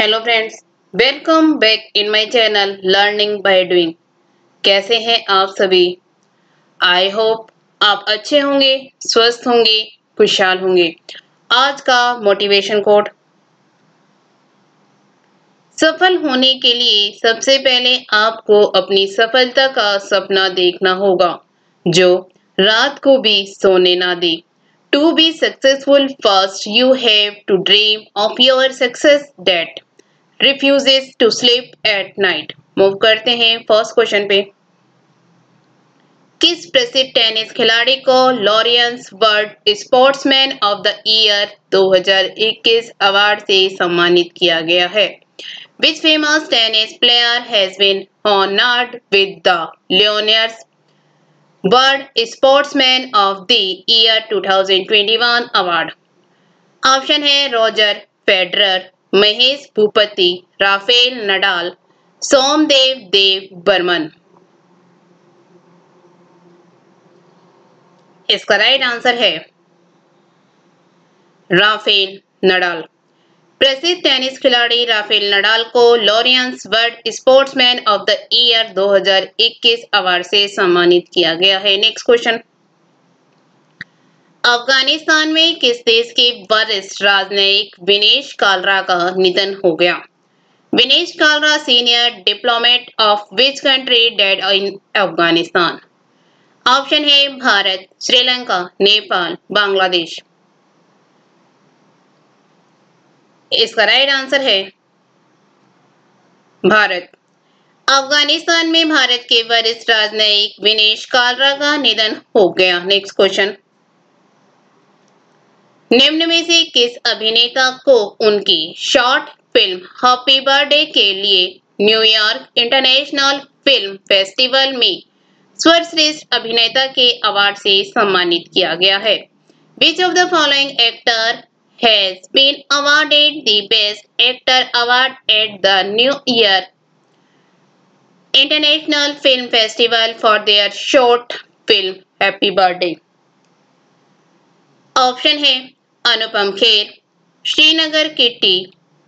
Hello friends, welcome back in my channel learning by doing. कैसे हैं आप सभी? आई होप आप अच्छे होंगे, स्वस्थ होंगे, खुशहाल होंगे। आज का मोटिवेशन कोट। सफल होने के लिए सबसे पहले आपको अपनी सफलता का सपना देखना होगा जो रात को भी सोने ना दे। To be successful, first you have to dream of your success that refuses to sleep at night। Move करते हैं फर्स्ट क्वेश्चन पे। किस प्रसिद्ध टेनिस खिलाड़ी को Laureus world sportsman of the year 2021 award से सम्मानित किया गया है? Which famous tennis player has been honored with the Lioness World Sportsman of the Year 2021 award? Option है Roger Federer, Mahesh Bhupathi, Rafael Nadal, Somdev Devvarman. इसका राइट आंसर है Rafael Nadal. प्रसिद्ध tennis खिलाड़ी राफेल नडाल को Laureus world sportsman of the year 2021 award से सम्मानित किया गया है। Next question. अफगानिस्तान में किस देश के वरिष्ठ राजनयिक विनेश कालरा का निधन हो गया? Vinesh Kalra senior diplomat of which country dead in Afghanistan? Option है भारत, श्रीलंका, नेपाल, बांग्लादेश। इसका राइट आंसर है भारत। अफगानिस्तान में भारत के वरिष्ठ राजनयिक विनेश कालरा का निधन हो गया। Next question. निम्न में से किस अभिनेता को उनकी शॉर्ट फिल्म हैप्पी बर्थडे के लिए न्यूयॉर्क इंटरनेशनल फिल्म फेस्टिवल में सर्वश्रेष्ठ अभिनेता के अवार्ड से सम्मानित किया गया है? Which of the following actor has been awarded the Best Actor award at the New Year International Film Festival for their short film Happy Birthday? Option है अनुपम खेर, श्रीनगर किट्टी,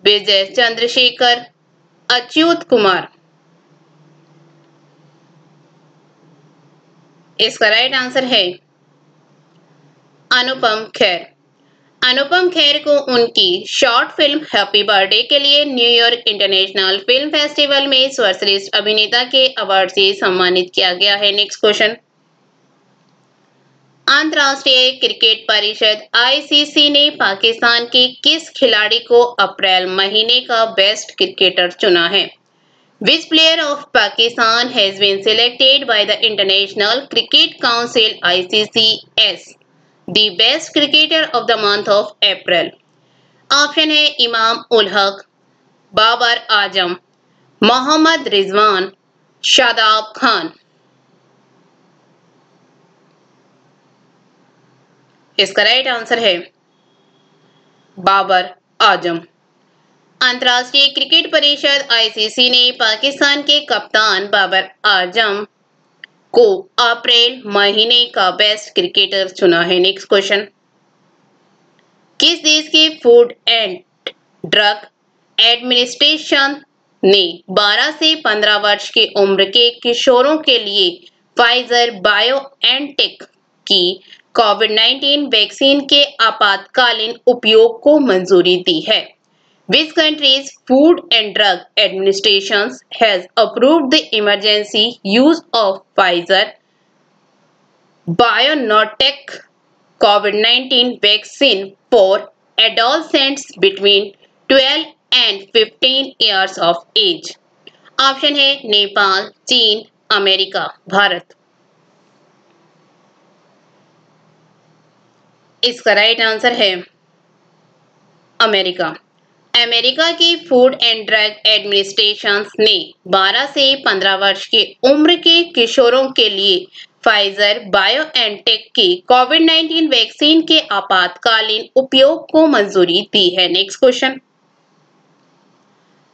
विजय चंद्रशेखर, अच्युत कुमार। इसका राइट आंसर है अनुपम खेर। अनुपम खेर को उनकी शॉर्ट फिल्म हैप्पी बर्थडे के लिए New York international film festival में सर्वश्रेष्ठ अभिनेता के अवार्ड से सम्मानित किया गया है। Next question. अंतर्राष्ट्रीय क्रिकेट परिषद आईसीसी ने पाकिस्तान के किस खिलाड़ी को अप्रैल महीने का बेस्ट क्रिकेटर चुना है? Which player of Pakistan has been selected by the International Cricket Council (ICC) as the best cricketer of the month of April? Option है इमाम उल हक, बाबर आजम, मोहम्मद रिजवान, शादाब खान। इसका राइट आंसर है बाबर आजम। अंतर्राष्ट्रीय क्रिकेट परिषद आईसीसी ने पाकिस्तान के कप्तान बाबर आजम को अप्रैल महीने का बेस्ट क्रिकेटर चुना है। Next question. किस देश के फूड एंड ड्रग एडमिनिस्ट्रेशन ने 12 से 15 वर्ष की उम्र के किशोरों के लिए फाइजर बायोएनटेक की कोविड-19 वैक्सीन के आपातकालीन उपयोग को मंजूरी दी है? Which country's Food and Drug Administration has approved the emergency use of Pfizer BioNTech COVID-19 vaccine for adolescents between 12 and 15 years of age? Option है नेपाल, चीन, अमेरिका, भारत। इसका राइट आंसर है अमेरिका। अमेरिका की फूड एंड ड्रग एडमिनिस्ट्रेशन ने 12 से 15 वर्ष की उम्र के किशोरों के लिए फाइजर बायोएनटेक की कोविड-19 वैक्सीन के आपातकालीन उपयोग को मंजूरी दी है। Next question.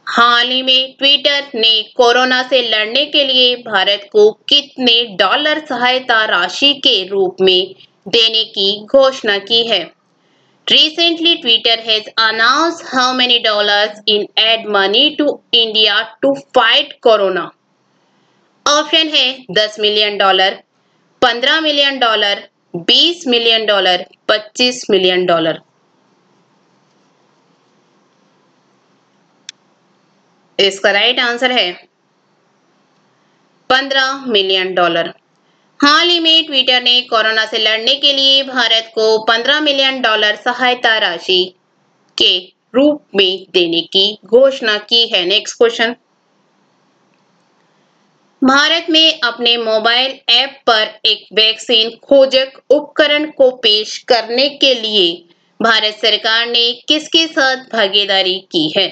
हाल ही में ट्विटर ने कोरोना से लड़ने के लिए भारत को कितने डॉलर सहायता राशि के रूप में देने की घोषणा की है? Recently, Twitter has announced how many dollars in ad money to India to fight corona. Option है $10 मिलियन, $15 मिलियन, $20 मिलियन, $25 मिलियन। इसका राइट आंसर है $15 मिलियन। हाल ही में ट्विटर ने कोरोना से लड़ने के लिए भारत को $15 मिलियन सहायता राशि के रूप में देने की घोषणा की है। Next question. भारत में अपने मोबाइल ऐप पर एक वैक्सीन खोजक उपकरण को पेश करने के लिए भारत सरकार ने किसके साथ भागीदारी की है?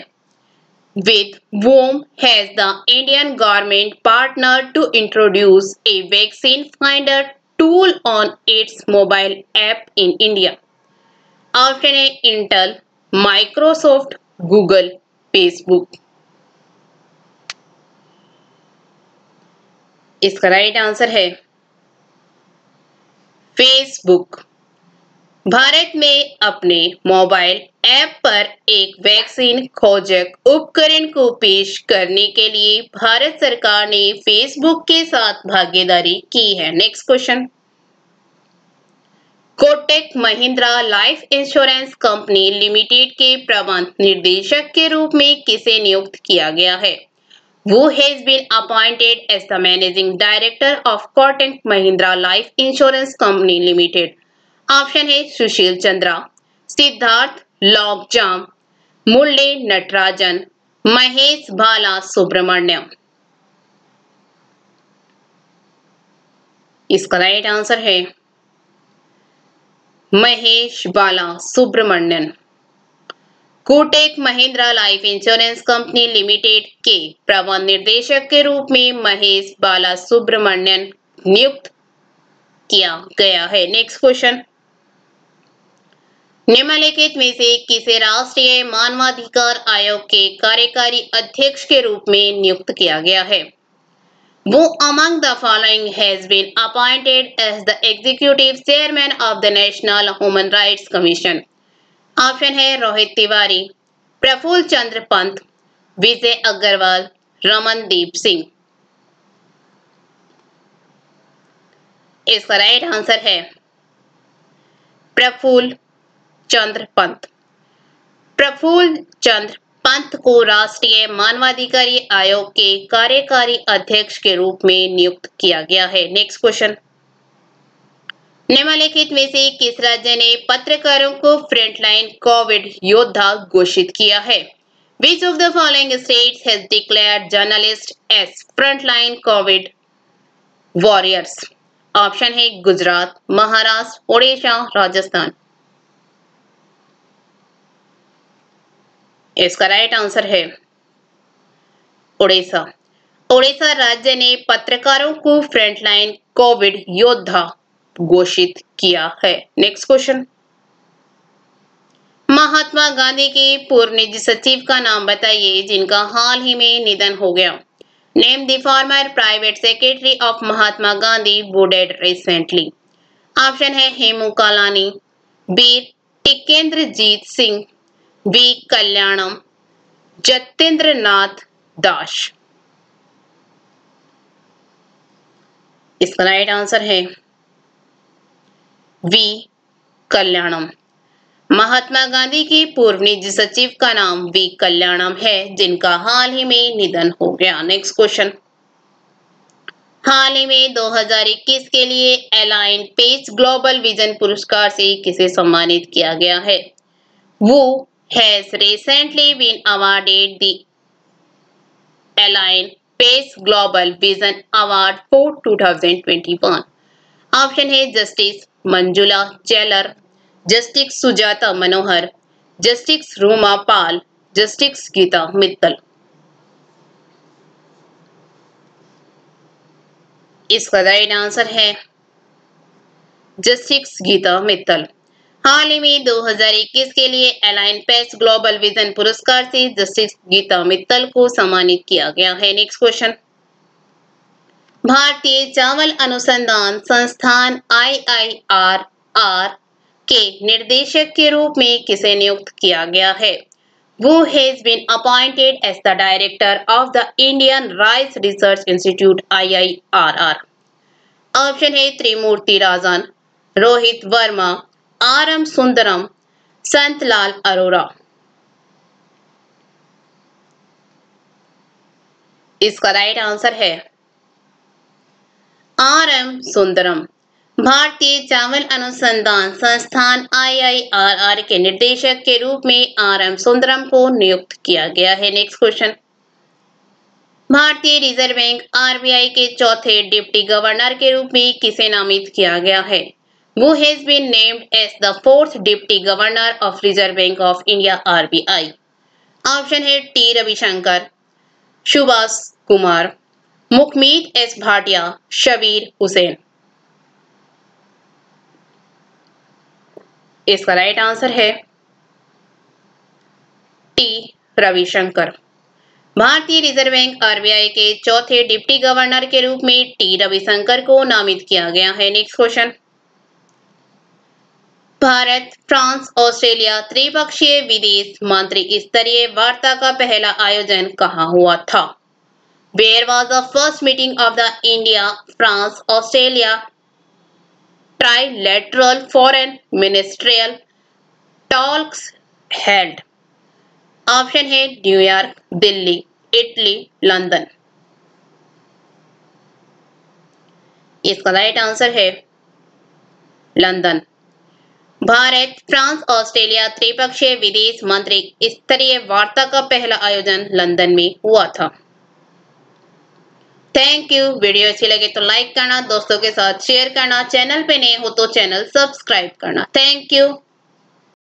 With whom has the Indian government partnered to introduce a vaccine finder tool on its mobile app in India? Option है इंटेल, माइक्रोसॉफ्ट, गूगल, फेसबुक। इसका राइट आंसर है फेसबुक। भारत में अपने मोबाइल ऐप पर एक वैक्सीन खोजक उपकरण को पेश करने के लिए भारत सरकार ने फेसबुक के साथ भागीदारी की है। Next question. Kotak Mahindra life insurance company limited के प्रबंध निदेशक के रूप में किसे नियुक्त किया गया है? Who has been appointed as the managing director of Kotak Mahindra Life Insurance Company Limited? Option है सुशील चंद्रा, सिद्धार्थ लॉकजाम, मुरली नटराजन, महेश बाला सुब्रमण्यम। इसका राइट आंसर है Mahesh Bala Subramanian. Kotak Mahindra life insurance company limited के प्रबंध निदेशक के रूप में महेश बाला सुब्रमण्यन नियुक्त किया गया है। Next question. निम्नलिखित में से किसे राष्ट्रीय मानवाधिकार आयोग के कार्यकारी अध्यक्ष के रूप में नियुक्त किया गया है? Who among the following has been appointed as the executive chairman of the National Human Rights Commission? Option है रोहित तिवारी, प्रफुल्ल चंद्र पंत, विजय अग्रवाल, रमनदीप सिंह। इसका राइट आंसर है प्रफुल्ल चंद्र पंत। प्रफुल्ल चंद्र पंत को राष्ट्रीय मानवाधिकार आयोग के कार्यकारी अध्यक्ष के रूप में नियुक्त किया गया है। Next question. निम्नलिखित में से किस राज्य ने पत्रकारों को फ्रंटलाइन कोविड योद्धा घोषित किया है? Which of the following states has declared journalists as frontline Covid warriors? Option है गुजरात, महाराष्ट्र, ओडिशा, राजस्थान। इसका राइट आंसर है ओडिशा। ओडिशा राज्य ने पत्रकारों को फ्रंटलाइन कोविड योद्धा घोषित किया है। Next question. महात्मा गांधी के पूर्व निजी सचिव का नाम बताइए जिनका हाल ही में निधन हो गया। Name the former private secretary of Mahatma Gandhi who did recently. Option है हेमू कालानी, बी टिकेंद्रजीत सिंह, बी कल्याणम, जतेंद्र नाथ दास। इसका राइट आंसर है वी कल्याणम। महात्मा गांधी के पूर्व निजी सचिव का नाम वी कल्याणम है जिनका हाल ही में निधन हो गया। Next question. हाल ही में 2021 के लिए एलाइन पेस ग्लोबल विजन पुरस्कार से किसे सम्मानित किया गया है? वो has recently been awarded the Align Pace Global Vision Award for 2021. Option है जस्टिस मंजुला चेलर, जस्टिस सुजाता मनोहर, जस्टिस रूमा पाल, जस्टिस गीता मित्तल। इसका राइट आंसर है जस्टिस गीता मित्तल। हाल ही में 2021 के लिए अलाइन पेस ग्लोबल विजन पुरस्कार से जस्टिस गीता मित्तल को सम्मानित किया गया है। Next question. भारतीय चावल अनुसंधान संस्थान IIRR के निर्देशक के रूप में किसे नियुक्त किया गया है? Who has been appointed as the director of the Indian Rice Research Institute IIRR? Option है त्रिमूर्ति राजन, रोहित वर्मा, आर.एम. सुंदरम, संतलाल अरोरा। इसका राइट आंसर है आर.एम. सुंदरम। भारतीय चावल अनुसंधान संस्थान IIRR के निर्देशक के रूप में आर.एम. सुंदरम को नियुक्त किया गया है। नेक्स्ट क्वेश्चन, भारतीय रिजर्व बैंक RBI के चौथे डिप्टी गवर्नर के रूप में किसे नामित किया गया है? Who has been named as the fourth deputy governor of Reserve Bank of India RBI? Option है टी रविशंकर, सुभाष कुमार, मुखमीत एस भाटिया, शबीर हुसैन। इसका राइट आंसर है टी रविशंकर। भारतीय रिजर्व बैंक RBI के चौथे डिप्टी गवर्नर के रूप में टी रविशंकर को नामित किया गया है। Next question, Bharat France Australia त्रिपक्षीय विदेश मंत्री स्तरीय वार्ता का पहला आयोजन कहाँ हुआ था? Where was the first meeting of the India France Australia trilateral foreign ministerial talks held? Option है न्यूयॉर्क, दिल्ली, इटली, लंदन। इसका राइट आंसर है लंदन। भारत फ्रांस ऑस्ट्रेलिया त्रिपक्षीय विदेश मंत्री स्तरीय वार्ता का पहला आयोजन लंदन में हुआ था। Thank you. वीडियो अच्छी लगे तो लाइक करना, दोस्तों के साथ शेयर करना, चैनल पे नए हो तो चैनल सब्सक्राइब करना। Thank you.